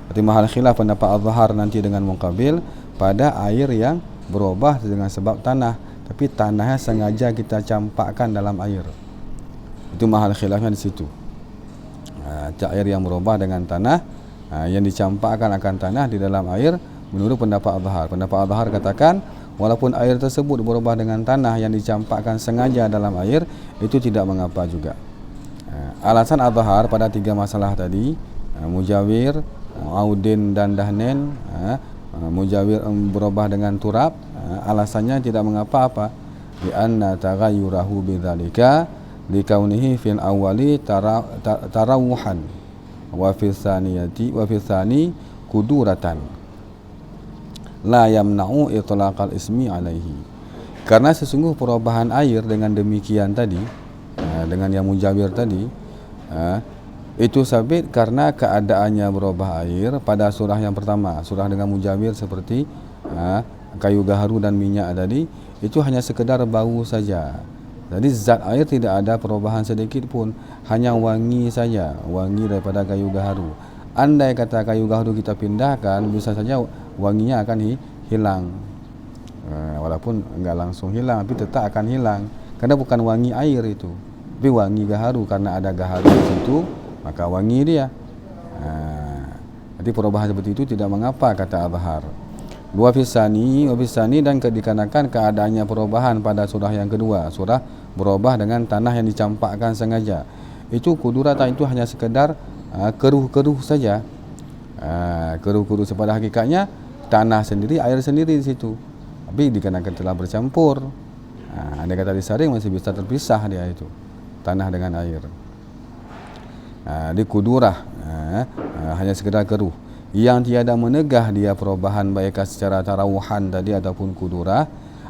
Berarti mahal khilaf pendapat azhar nanti dengan muqabil pada air yang berubah dengan sebab tanah, tapi tanahnya sengaja kita campakkan dalam air. Itu mahal khilafnya di situ. Air yang berubah dengan tanah, yang dicampakkan akan tanah di dalam air, menurut pendapat azhar. Pendapat azhar katakan walaupun air tersebut berubah dengan tanah yang dicampakkan sengaja dalam air, itu tidak mengapa juga. Alasan azhar pada tiga masalah tadi, mujawir, audin dan dahnen, mujawir berubah dengan turab, alasannya tidak mengapa apa? Di anna taghayyurahu bidzalika, likaunihi fil awwali tarawuhan wa fil thani kuduratan la yamna'u itlaqal ismi alaihi. Karena sesungguh perubahan air dengan demikian tadi, dengan yang mujawir tadi, itu sabit karena keadaannya berubah air pada surah yang pertama. Surah dengan mujawir seperti kayu gaharu dan minyak tadi, itu hanya sekedar bau saja. Jadi zat air tidak ada perubahan sedikit pun, hanya wangi saja, wangi daripada kayu gaharu. Andai kata kayu gaharu kita pindahkan, bisa saja wanginya akan hilang. Walaupun enggak langsung hilang, tapi tetap akan hilang. Karena bukan wangi air itu, tapi wangi gaharu. Karena ada gaharu di situ, maka wangi dia. Jadi perubahan seperti itu tidak mengapa, kata Azhar. Wa fisani dan dikarenakan keadaannya perubahan pada surah yang kedua, surah berubah dengan tanah yang dicampakkan sengaja. Itu kuduratan itu hanya sekedar keruh-keruh saja. Keruh-keruh pada hakikatnya tanah sendiri, air sendiri di situ. Tapi dikarenakan telah bercampur, andai kata disaring masih bisa terpisah dia itu, tanah dengan air. Di kudurah hanya sekedar keruh yang tiada menegah dia perubahan baik secara tarawuhan tadi ataupun kudurah,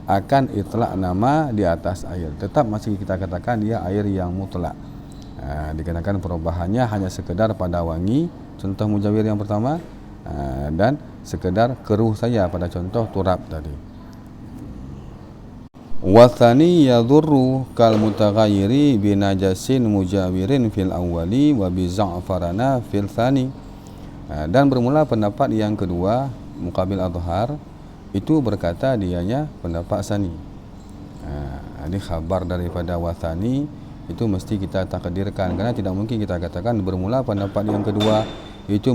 akan itlaq nama di atas air. Tetap masih kita katakan dia air yang mutlak. Dikarenakan perubahannya hanya sekedar pada wangi, contoh mujawir yang pertama, dan sekedar keruh saja pada contoh turab tadi. Wathani yadurru kal mutaghayyiri binajasin mujawirin fil awwali wa bi za'farana fil thani. Dan bermula pendapat yang kedua muqabil Azhar itu berkata dianya pendapat sani. Ini khabar daripada wathani itu mesti kita takdirkan, karena tidak mungkin kita katakan bermula pendapat yang kedua itu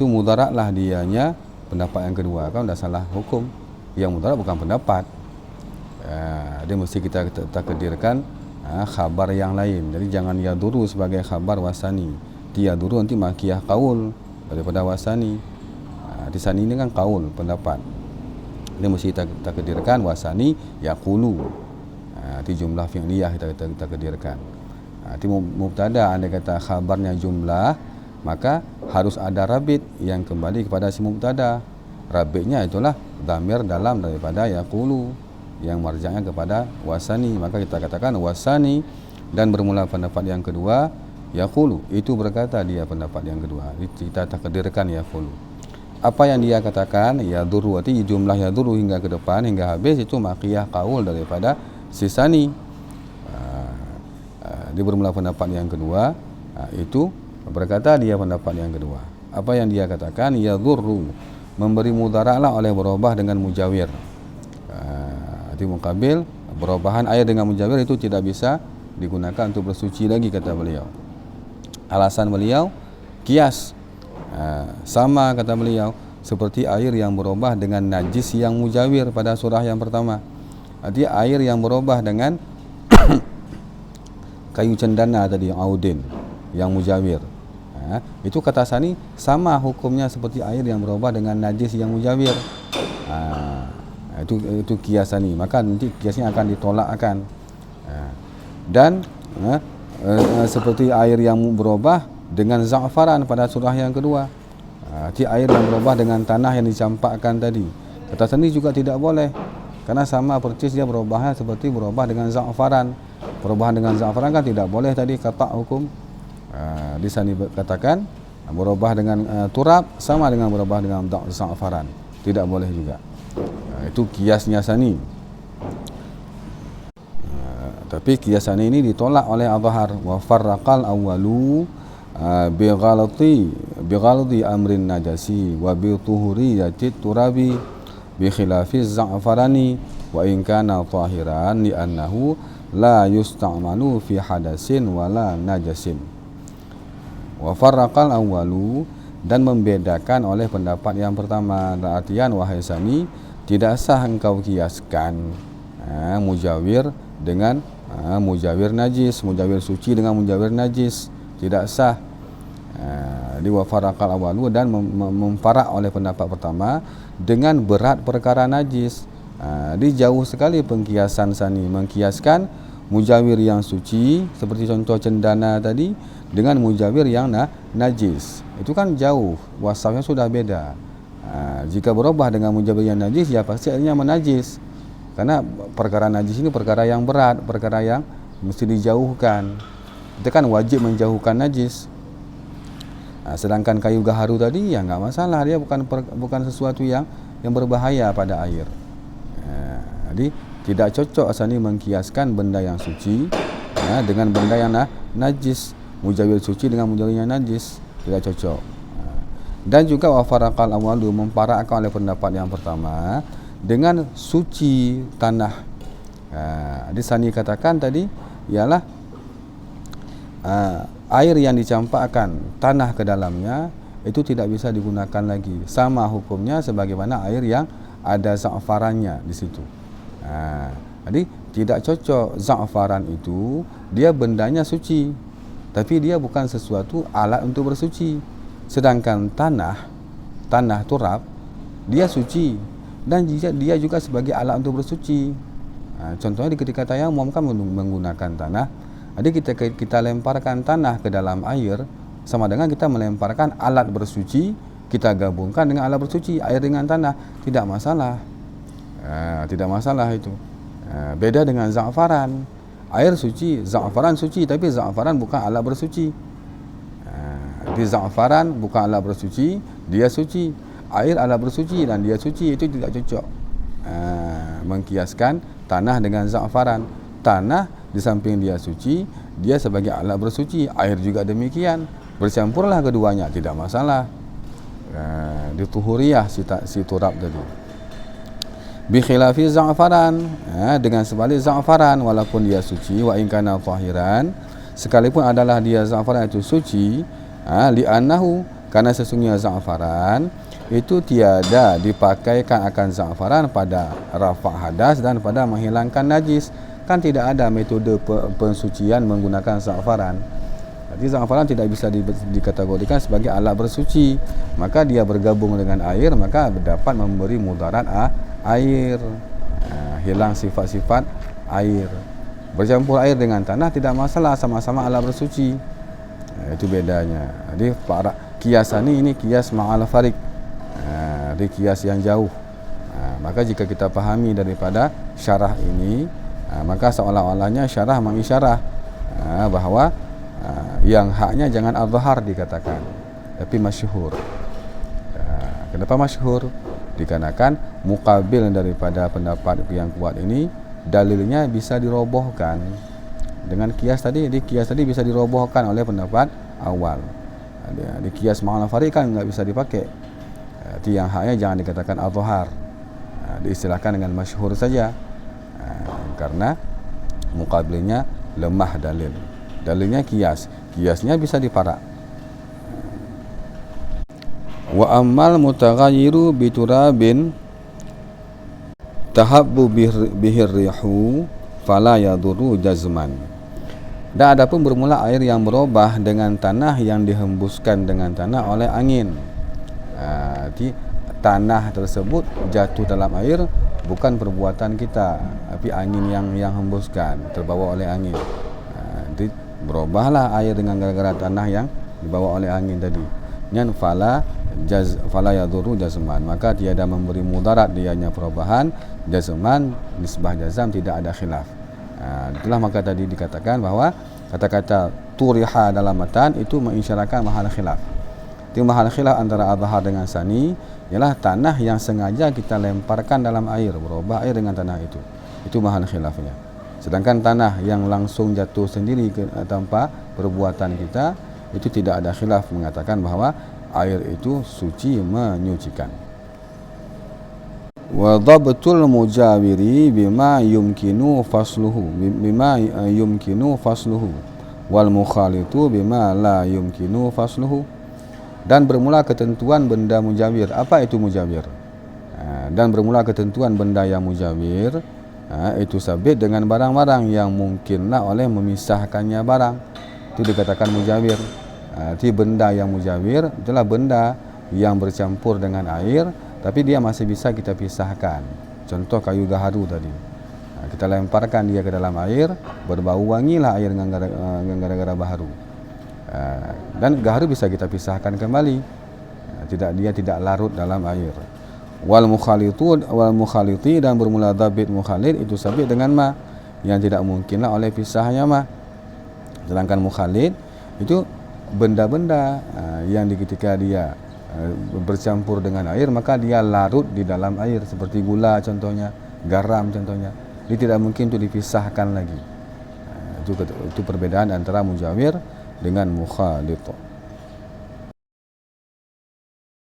mudaratlah dianya pendapat yang kedua, kan sudah salah hukum. Yang mudarat bukan pendapat. Dia mesti kita takdirkan khabar yang lain. Jadi jangan yaduru sebagai khabar wasani. Yaduru nanti makiyah qaul daripada wasani. Di sani ini kan qaul, pendapat. Dia mesti kita takdirkan wasani yaqulu. Di jumlah fi'liyah kita takdirkan. Di mubtada andai kata khabarnya jumlah, maka harus ada rabit yang kembali kepada si mubtada. Rabitnya itulah dhamir dalam daripada yaqulu yang marja'nya kepada wasani. Maka kita katakan wasani, dan bermula pendapat yang kedua yaqulu, itu berkata dia pendapat yang kedua, kita takdirkan yaqulu. Apa yang dia katakan yaduru, arti jumlah yaduru hingga ke depan hingga habis itu maqiyah qaul daripada sisani. Dia bermula pendapat yang kedua, itu berkata dia pendapat yang kedua. Apa yang dia katakan yadurru, memberi mudaratlah oleh berubah dengan mujawir. Di muqabil perubahan air dengan mujawir itu tidak bisa digunakan untuk bersuci lagi, kata beliau. Alasan beliau kias, sama kata beliau seperti air yang berubah dengan najis yang mujawir pada surah yang pertama. Arti air yang berubah dengan kayu cendana tadi yang audin, yang mujawir, itu kata sani sama hukumnya seperti air yang berubah dengan najis yang mujawir. Itu kiasani, maka nanti kiasnya akan ditolakkan. Dan seperti air yang berubah dengan za'faran pada surah yang kedua, air yang berubah dengan tanah yang dicampakkan tadi, kata sani juga tidak boleh, karena sama persis dia berubahnya seperti berubah dengan za'faran. Perubahan dengan za'faran kan tidak boleh tadi, kata hukum. Di sini katakan berubah dengan turab sama dengan berubah dengan za'faran, tidak boleh juga. Itu kiasnya sani. Tapi kias sani ini ditolak oleh Azhar. Wa farraqal awwalu bi ghalati amrin najasi wa bi tuhuriyati turabi bi khilafiz za'farani wa in kana tahiran li annahu la yusta'malu fi hadasin wala najasin. Wa farraqal awwalu, dan membedakan oleh pendapat yang pertama. Dalam artian wahai sani, tidak sah engkau kiaskan mujawir dengan mujawir najis, mujawir suci dengan mujawir najis, tidak sah. Di wa faraqal awalu, dan memfarak oleh pendapat pertama dengan berat perkara najis. Di jauh sekali pengkiasan sani mengkiaskan mujawir yang suci seperti contoh cendana tadi dengan mujawir yang najis. Itu kan jauh, wasafnya sudah beda. Jika berubah dengan mujawir yang najis, ya pasti artinya menajis. Karena perkara najis ini perkara yang berat, perkara yang mesti dijauhkan. Kita kan wajib menjauhkan najis. Sedangkan kayu gaharu tadi ya enggak masalah, dia bukan sesuatu yang berbahaya pada air. Jadi tidak cocok asal ini mengkiaskan benda yang suci dengan benda yang najis. Mujawir suci dengan mujawir yang najis tidak cocok. Dan juga wafaraqal awalu, memparakkan oleh pendapat yang pertama dengan suci tanah. Di sini katakan tadi ialah air yang dicampakkan tanah ke dalamnya itu tidak bisa digunakan lagi. Sama hukumnya sebagaimana air yang ada za'farannya di situ. Jadi tidak cocok. Za'faran itu dia bendanya suci, tapi dia bukan sesuatu alat untuk bersuci. Sedangkan tanah turab dia suci dan dia juga sebagai alat untuk bersuci. Contohnya ketika tayamum kan menggunakan tanah. Jadi kita lemparkan tanah ke dalam air sama dengan kita melemparkan alat bersuci, kita gabungkan dengan alat bersuci, air dengan tanah, tidak masalah. Tidak masalah itu. Beda dengan za'faran. Air suci, za'faran suci, tapi za'faran bukan alat bersuci. Jadi za'faran bukan alat bersuci, dia suci. Air alat bersuci dan dia suci, itu tidak cocok. Mengkiaskan tanah dengan za'faran. Tanah di samping dia suci, dia sebagai alat bersuci. Air juga demikian. Bercampurlah keduanya, tidak masalah. Dituhuriyah si turab tadi. Bi khilafi za'faran, dengan sebalik za'faran, walaupun dia suci, wa in kana tahiran, sekalipun adalah dia za'faran itu suci, li'annahu, karena sesungguhnya za'faran itu tiada dipakaikan akan za'faran pada rafa' hadas dan pada menghilangkan najis. Kan tidak ada metode pensucian menggunakan za'faran. Jadi za'faran tidak bisa dikategorikan sebagai alat bersuci. Maka dia bergabung dengan air, maka dapat memberi mudarat air, hilang sifat-sifat air. Bercampur air dengan tanah tidak masalah, sama-sama alat bersuci. Itu bedanya. Jadi para kiasan ini kias ma'al farik. Di kias yang jauh. Maka jika kita pahami daripada syarah ini, maka seolah-olahnya syarah mengisyarah bahawa yang haknya jangan al-zahar dikatakan, tapi masyhur. Kenapa masyhur? Dikarenakan mukabil daripada pendapat yang kuat ini dalilnya bisa dirobohkan dengan kias tadi. Di kias tadi bisa dirobohkan oleh pendapat awal. Di kias ma'al farik kan enggak bisa dipakai. Yang haknya jangan dikatakan al-zahar. Diistilahkan dengan masyhur saja. Karena mukabilnya lemah dalil. Dalilnya kias. Kiasnya bisa diparak. Wa ammal mutaghayyiru biturabin tahabbu bihir rihu fala yadurru jazman. Dan adapun bermula air yang berubah dengan tanah yang dihembuskan dengan tanah oleh angin. Jadi tanah tersebut jatuh dalam air bukan perbuatan kita, tapi angin yang hembuskan, terbawa oleh angin. Jadi berubahlah air dengan gara-gara tanah yang dibawa oleh angin tadi. Nyan fala yadurru jazman, maka tiada memberi mudarat dianya perubahan. Jazman, nisbah jazam tidak ada khilaf. Itulah maka tadi dikatakan bahawa kata-kata turiha dalam matan itu mengisyarakan mahal khilaf. Itu mahal khilaf antara azhar dengan sani ialah tanah yang sengaja kita lemparkan dalam air, berubah air dengan tanah itu. Itu mahal khilafnya. Sedangkan tanah yang langsung jatuh sendiri tanpa perbuatan kita, itu tidak ada khilaf mengatakan bahawa air itu suci, menyucikan. Wa dhabtul mujawiri bima yumkinu fasluhu wal mukhalitu bima la yumkinu fasluhu. Dan bermula ketentuan benda mujawir. Apa itu mujawir? Dan bermula ketentuan benda yang mujawir, itu sabit dengan barang-barang yang mungkinlah oleh memisahkannya barang. Itu dikatakan mujawir. Jadi benda yang mujawir itulah benda yang bercampur dengan air, tapi dia masih bisa kita pisahkan. Contoh kayu gaharu tadi. Kita lemparkan dia ke dalam air, berbau wangilah air dengan gara-gara baharu. Dan gaharu bisa kita pisahkan kembali. Dia tidak larut dalam air. Wal mukhaliti, dan bermula dhabit mukhalid itu sabit dengan ma, yang tidak mungkinlah oleh pisahnya ma. Sedangkan mukhalid itu benda-benda yang ketika dia bercampur dengan air maka dia larut di dalam air, seperti gula contohnya, garam contohnya. Dia tidak mungkin untuk dipisahkan lagi. Itu perbedaan antara mujawir dengan mukhalid.